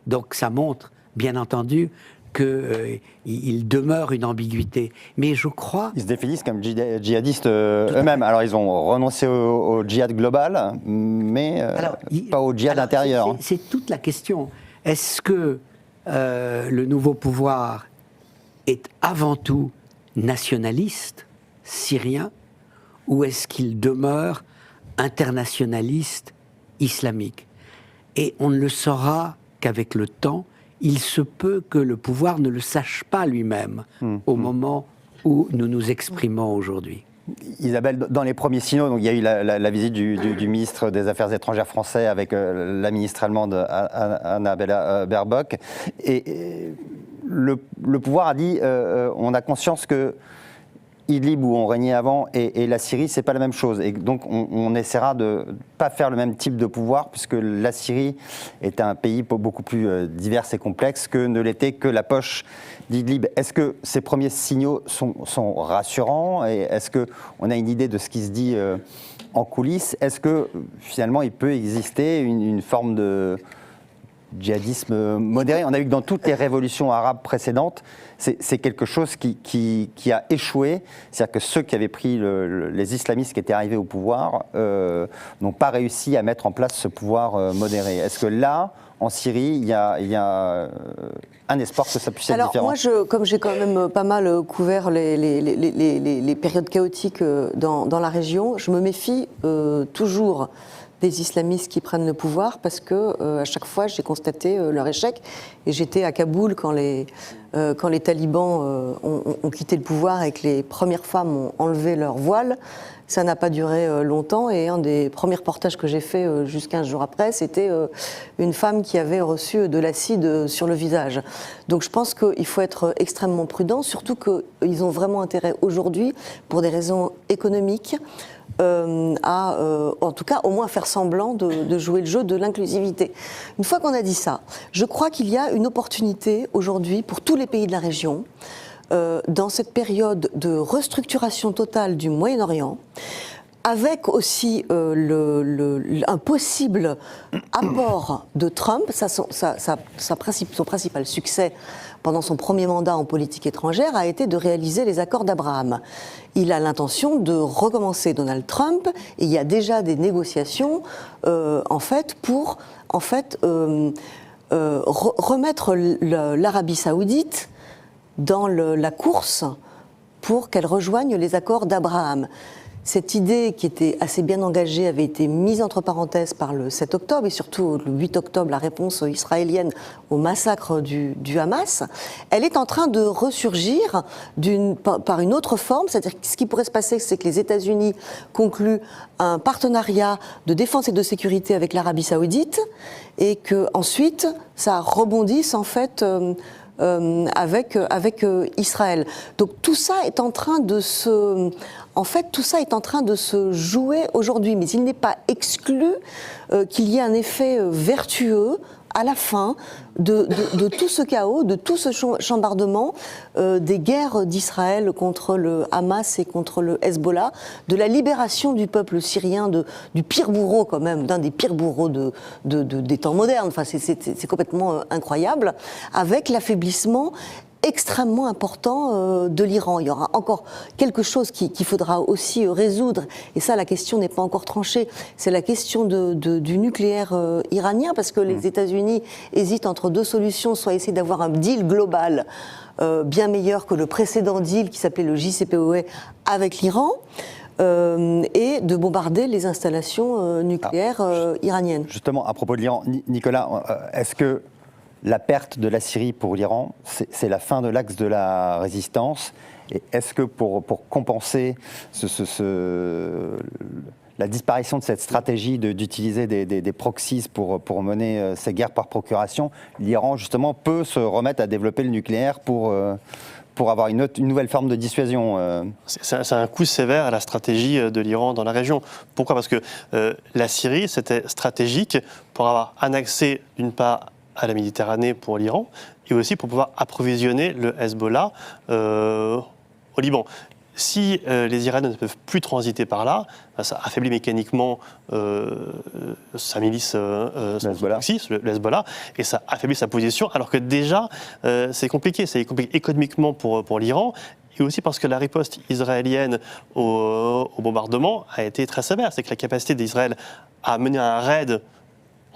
Donc ça montre, bien entendu, qu'il demeure une ambiguïté. Mais je crois... Ils se définissent comme djihadistes eux-mêmes. Alors ils ont renoncé au djihad global, mais pas au djihad intérieur. C'est toute la question. Est-ce que le nouveau pouvoir est avant tout nationaliste, syrien, ou est-ce qu'il demeure internationaliste, islamique? Et on ne le saura qu'avec le temps. Il se peut que le pouvoir ne le sache pas lui-même au moment où nous nous exprimons aujourd'hui. Isabelle, dans les premiers signaux, donc il y a eu la visite du ministre des Affaires étrangères français avec la ministre allemande Annalena Baerbock. Et le pouvoir a dit on a conscience que Idlib, où on régnait avant, et la Syrie, c'est pas la même chose. Et donc, on essaiera de pas faire le même type de pouvoir, puisque la Syrie est un pays beaucoup plus divers et complexe que ne l'était que la poche d'Idlib. Est-ce que ces premiers signaux sont rassurants? Et est-ce qu'on a une idée de ce qui se dit en coulisses? Est-ce que, finalement, il peut exister une forme de djihadisme modéré? On a vu que dans toutes les révolutions arabes précédentes, c'est quelque chose qui a échoué. C'est-à-dire que ceux qui avaient pris les islamistes qui étaient arrivés au pouvoir n'ont pas réussi à mettre en place ce pouvoir modéré. Est-ce que là, en Syrie, il y a un espoir que ça puisse être différent? Alors moi, comme j'ai quand même pas mal couvert les périodes chaotiques dans la région, je me méfie toujours des islamistes qui prennent le pouvoir parce que à chaque fois j'ai constaté leur échec, et j'étais à Kaboul quand les talibans ont quitté le pouvoir et que les premières femmes ont enlevé leur voile. Ça n'a pas duré longtemps, et un des premiers reportages que j'ai fait juste 15 jours après, c'était une femme qui avait reçu de l'acide sur le visage. Donc je pense qu'il faut être extrêmement prudent, surtout qu'ils ont vraiment intérêt aujourd'hui, pour des raisons économiques, en tout cas au moins faire semblant de jouer le jeu de l'inclusivité. Une fois qu'on a dit ça, je crois qu'il y a une opportunité aujourd'hui pour tous les pays de la région, dans cette période de restructuration totale du Moyen-Orient, avec aussi un possible apport de Trump. Son principal succès pendant son premier mandat en politique étrangère a été de réaliser les accords d'Abraham. Il a l'intention de recommencer Donald Trump, et il y a déjà des négociations pour remettre l'Arabie saoudite dans la course pour qu'elle rejoigne les accords d'Abraham. Cette idée, qui était assez bien engagée, avait été mise entre parenthèses par le 7 octobre et surtout le 8 octobre, la réponse israélienne au massacre du Hamas. Elle est en train de ressurgir par une autre forme, c'est-à-dire que ce qui pourrait se passer, c'est que les États-Unis concluent un partenariat de défense et de sécurité avec l'Arabie saoudite, et que ensuite ça rebondisse en fait avec Israël. Donc tout ça est en train de se jouer aujourd'hui, mais il n'est pas exclu qu'il y ait un effet vertueux à la fin de tout ce chaos, de tout ce chambardement des guerres d'Israël contre le Hamas et contre le Hezbollah, de la libération du peuple syrien, du pire bourreau quand même, d'un des pires bourreaux des temps modernes. Enfin, c'est complètement incroyable, avec l'affaiblissement extrêmement important de l'Iran. Il y aura encore quelque chose qu'il faudra aussi résoudre, et ça, la question n'est pas encore tranchée, c'est la question du nucléaire iranien, parce que les États-Unis hésitent entre deux solutions, soit essayer d'avoir un deal global bien meilleur que le précédent deal qui s'appelait le JCPOA avec l'Iran, et de bombarder les installations nucléaires iraniennes. Justement, à propos de l'Iran, Nicolas, est-ce que la perte de la Syrie pour l'Iran, c'est la fin de l'axe de la résistance? Et est-ce que pour compenser la disparition de cette stratégie d'utiliser des proxies pour mener ces guerres par procuration, l'Iran justement peut se remettre à développer le nucléaire pour avoir une nouvelle forme de dissuasion? C'est un coup sévère à la stratégie de l'Iran dans la région. Pourquoi? Parce que la Syrie, c'était stratégique pour avoir un accès, d'une part, à la Méditerranée pour l'Iran, et aussi pour pouvoir approvisionner le Hezbollah au Liban. Si les Iraniens ne peuvent plus transiter par là, ça affaiblit mécaniquement sa milice, le Hezbollah, et ça affaiblit sa position, alors que déjà, c'est compliqué économiquement pour l'Iran, et aussi parce que la riposte israélienne au bombardement a été très sévère. C'est que la capacité d'Israël à mener un raid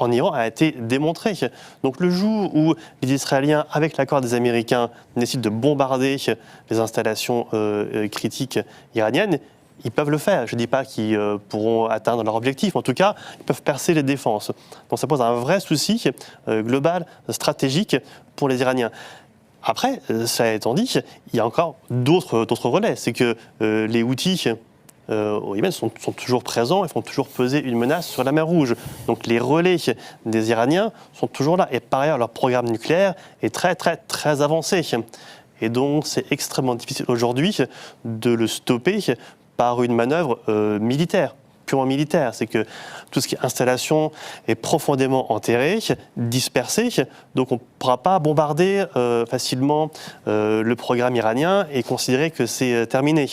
en Iran a été démontrée. Donc le jour où les Israéliens, avec l'accord des Américains, décident de bombarder les installations critiques iraniennes, ils peuvent le faire. Je ne dis pas qu'ils pourront atteindre leur objectif, mais en tout cas, ils peuvent percer les défenses. Donc ça pose un vrai souci global, stratégique pour les Iraniens. Après, ça étant dit, il y a encore d'autres relais. C'est que les Houthis au Yémen sont toujours présents et font toujours peser une menace sur la mer Rouge. Donc les relais des Iraniens sont toujours là. Et par ailleurs, leur programme nucléaire est très, très, très avancé. Et donc c'est extrêmement difficile aujourd'hui de le stopper par une manœuvre militaire. Purement militaire, c'est que tout ce qui est installation est profondément enterré, dispersé, donc on ne pourra pas bombarder facilement le programme iranien et considérer que c'est terminé.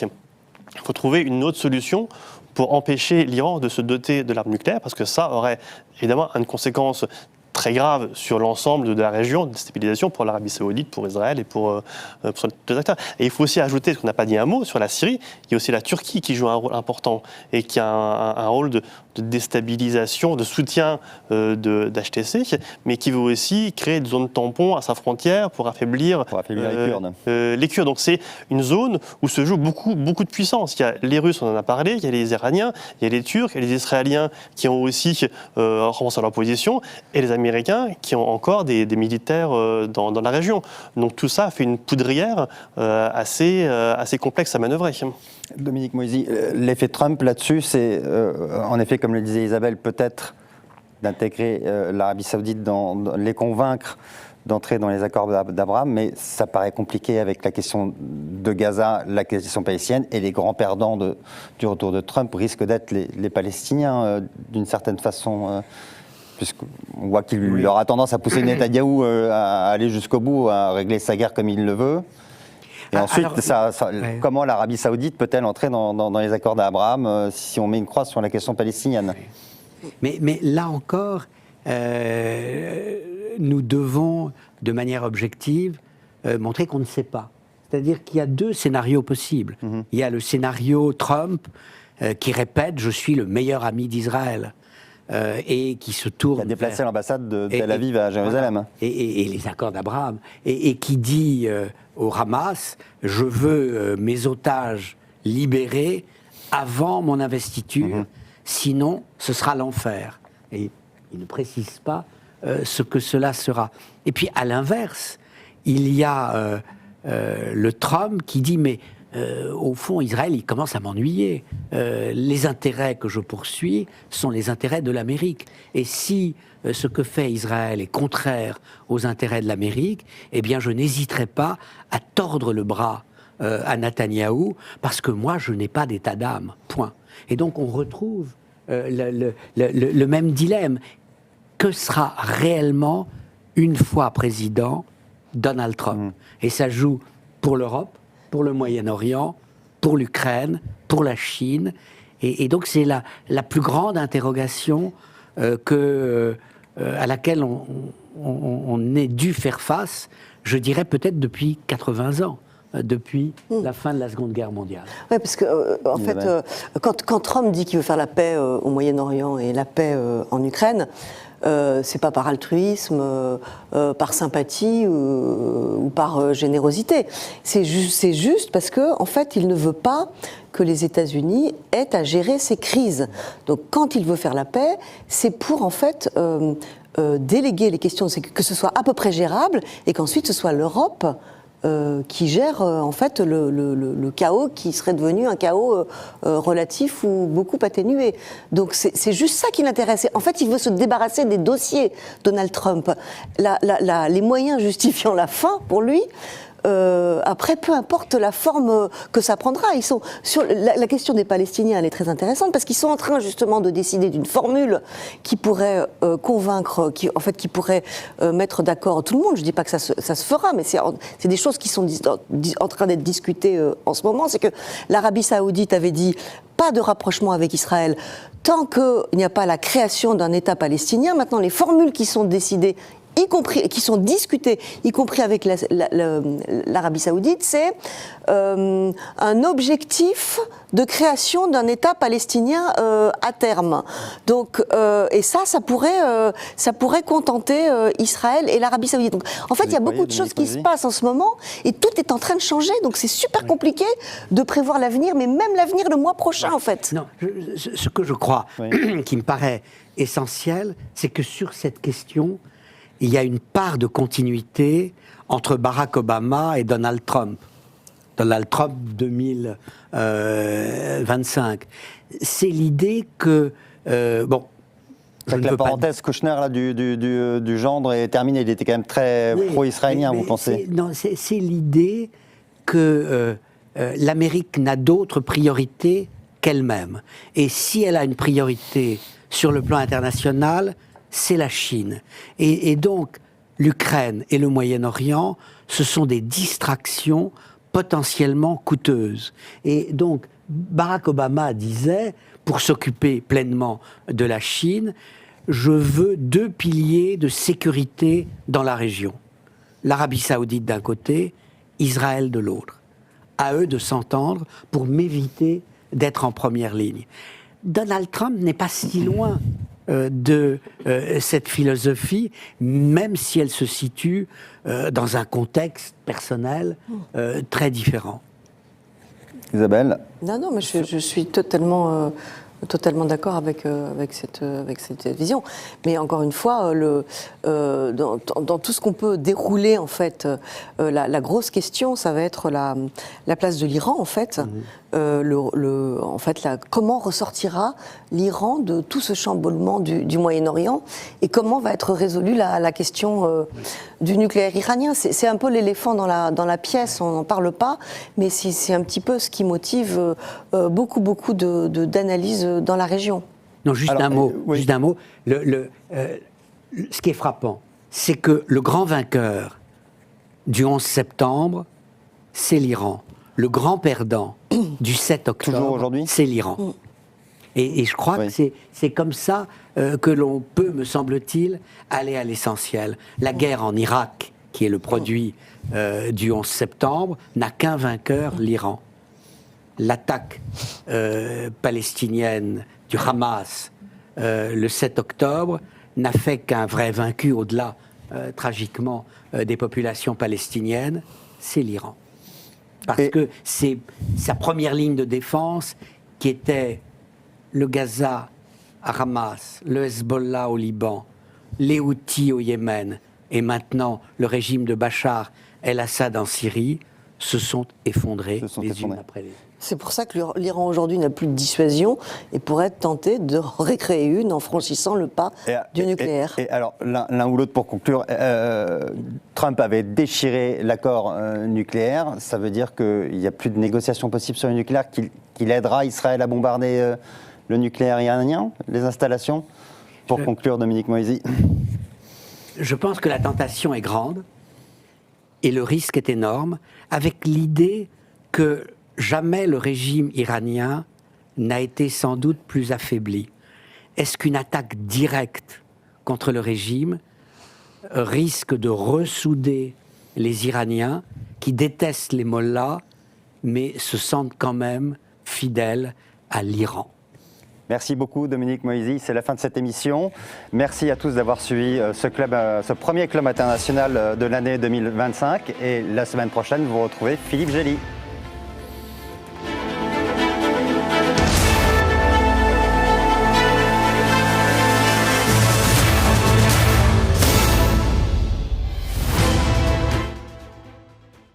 Il faut trouver une autre solution pour empêcher l'Iran de se doter de l'arme nucléaire, parce que ça aurait évidemment une conséquence très grave sur l'ensemble de la région, de déstabilisation pour l'Arabie Saoudite, pour Israël et pour les acteurs. Et il faut aussi ajouter, ce qu'on n'a pas dit un mot, sur la Syrie, il y a aussi la Turquie qui joue un rôle important et qui a un rôle de déstabilisation, de soutien d'HTC, mais qui veut aussi créer des zones tampons à sa frontière pour affaiblir les Kurdes. Donc c'est une zone où se joue beaucoup de puissance. Il y a les Russes, on en a parlé, il y a les Iraniens, il y a les Turcs, il y a les Israéliens qui ont aussi renforcé leur position, et les Américains qui ont encore des militaires dans la région. Donc tout ça fait une poudrière assez complexe à manœuvrer. Dominique Moisy, l'effet Trump là-dessus, c'est en effet, comme le disait Isabelle, peut-être d'intégrer l'Arabie Saoudite, les convaincre d'entrer dans les accords d'Abraham, mais ça paraît compliqué avec la question de Gaza, la question palestinienne, et les grands perdants du retour de Trump risquent d'être les Palestiniens, d'une certaine façon. Puisqu'on voit qu'il aura tendance à pousser Netanyahou à aller jusqu'au bout, à régler sa guerre comme il le veut. Et ensuite, comment l'Arabie Saoudite peut-elle entrer dans les accords d'Abraham si on met une croix sur la question palestinienne ? Mais là encore, nous devons, de manière objective, montrer qu'on ne sait pas. C'est-à-dire qu'il y a deux scénarios possibles. Il y a le scénario Trump qui répète « je suis le meilleur ami d'Israël ». Et qui se tourne. Il a déplacé l'ambassade de Tel Aviv à Jérusalem. Et les accords d'Abraham. Et qui dit au Hamas, je veux mes otages libérés avant mon investiture, sinon ce sera l'enfer. Et il ne précise pas ce que cela sera. Et puis à l'inverse, il y a le Trump qui dit, mais au fond, Israël, il commence à m'ennuyer. Les intérêts que je poursuis sont les intérêts de l'Amérique. Et si ce que fait Israël est contraire aux intérêts de l'Amérique, eh bien, je n'hésiterai pas à tordre le bras à Netanyahou, parce que moi, je n'ai pas d'état d'âme. Point. Et donc, on retrouve le même dilemme. Que sera réellement, une fois président, Donald Trump ? Et ça joue pour l'Europe, pour le Moyen-Orient, pour l'Ukraine, pour la Chine. Et donc c'est la plus grande interrogation à laquelle on est dû faire face, je dirais peut-être depuis 80 ans. Depuis la fin de la Seconde Guerre mondiale. Oui, parce que, en fait, quand Trump dit qu'il veut faire la paix au Moyen-Orient et la paix en Ukraine, c'est pas par altruisme, par sympathie ou par générosité. C'est juste parce que, en fait, il ne veut pas que les États-Unis aient à gérer ces crises. Donc, quand il veut faire la paix, c'est pour, en fait, déléguer les questions, c'est que ce soit à peu près gérable et qu'ensuite ce soit l'Europe qui gère en fait le chaos qui serait devenu un chaos relatif ou beaucoup atténué. Donc c'est juste ça qui l'intéresse. En fait, il veut se débarrasser des dossiers Donald Trump. Les moyens justifiant la fin, pour lui, après, peu importe la forme que ça prendra. Ils sont sur la question des Palestiniens, elle est très intéressante parce qu'ils sont en train justement de décider d'une formule qui pourrait convaincre, qui pourrait mettre d'accord tout le monde. Je dis pas que ça se fera, mais c'est des choses qui sont en train d'être discutées en ce moment. C'est que l'Arabie Saoudite avait dit pas de rapprochement avec Israël tant qu'il n'y a pas la création d'un État palestinien. Maintenant, les formules qui sont décidées, y compris, qui sont discutées, y compris avec l'Arabie Saoudite, c'est un objectif de création d'un État palestinien à terme. Donc, et ça pourrait contenter Israël et l'Arabie Saoudite. Donc, en fait, il y a beaucoup de choses qui se passent en ce moment et tout est en train de changer. Donc, c'est super compliqué de prévoir l'avenir, mais même l'avenir le mois prochain, en fait. Non, ce que je crois, qui me paraît essentiel, c'est que sur cette question, il y a une part de continuité entre Barack Obama et Donald Trump. Donald Trump 2025. C'est l'idée que, bon, la parenthèse Kouchner là, du gendre est terminée. Il était quand même très pro-israélien, vous pensez? Non, c'est l'idée que l'Amérique n'a d'autre priorité qu'elle-même. Et si elle a une priorité sur le plan international, c'est la Chine. Et donc, l'Ukraine et le Moyen-Orient, ce sont des distractions potentiellement coûteuses. Et donc, Barack Obama disait, pour s'occuper pleinement de la Chine, je veux 2 piliers de sécurité dans la région. L'Arabie Saoudite d'un côté, Israël de l'autre. À eux de s'entendre pour m'éviter d'être en première ligne. Donald Trump n'est pas si loin de cette philosophie, même si elle se situe dans un contexte personnel très différent. Isabelle? Non, mais je suis totalement d'accord avec cette vision. Mais encore une fois, dans tout ce qu'on peut dérouler, en fait, la grosse question, ça va être la place de l'Iran, en fait. Comment ressortira l'Iran de tout ce chamboulement du Moyen-Orient et comment va être résolue la question du nucléaire iranien. C'est un peu l'éléphant dans la pièce, on n'en parle pas, mais c'est un petit peu ce qui motive beaucoup d'analyses dans la région. Non, juste un mot. Ce qui est frappant, c'est que le grand vainqueur du 11 septembre, c'est l'Iran. Le grand perdant du 7 octobre, c'est l'Iran. Et je crois que c'est comme ça que l'on peut, me semble-t-il, aller à l'essentiel. La guerre en Irak, qui est le produit du 11 septembre, n'a qu'un vainqueur, l'Iran. L'attaque palestinienne du Hamas le 7 octobre n'a fait qu'un vrai vaincu au-delà, tragiquement, des populations palestiniennes, c'est l'Iran. Parce que c'est sa première ligne de défense qui était le Gaza à Hamas, le Hezbollah au Liban, les Houthis au Yémen et maintenant le régime de Bachar el-Assad en Syrie se sont effondrés les unes après les autres. C'est pour ça que l'Iran aujourd'hui n'a plus de dissuasion et pourrait tenter de récréer une en franchissant le pas du nucléaire. Et alors, l'un ou l'autre pour conclure, Trump avait déchiré l'accord nucléaire. Ça veut dire qu'il n'y a plus de négociations possibles sur le nucléaire, qu'il aidera Israël à bombarder le nucléaire iranien, les installations? Pour conclure, Dominique Moïsi. Je pense que la tentation est grande et le risque est énorme, avec l'idée que jamais le régime iranien n'a été sans doute plus affaibli. Est-ce qu'une attaque directe contre le régime risque de ressouder les Iraniens qui détestent les mollahs mais se sentent quand même fidèles à l'Iran? Merci beaucoup Dominique Moïsi, c'est la fin de cette émission. Merci à tous d'avoir suivi ce premier club international de l'année 2025 et la semaine prochaine vous retrouvez Philippe Gély.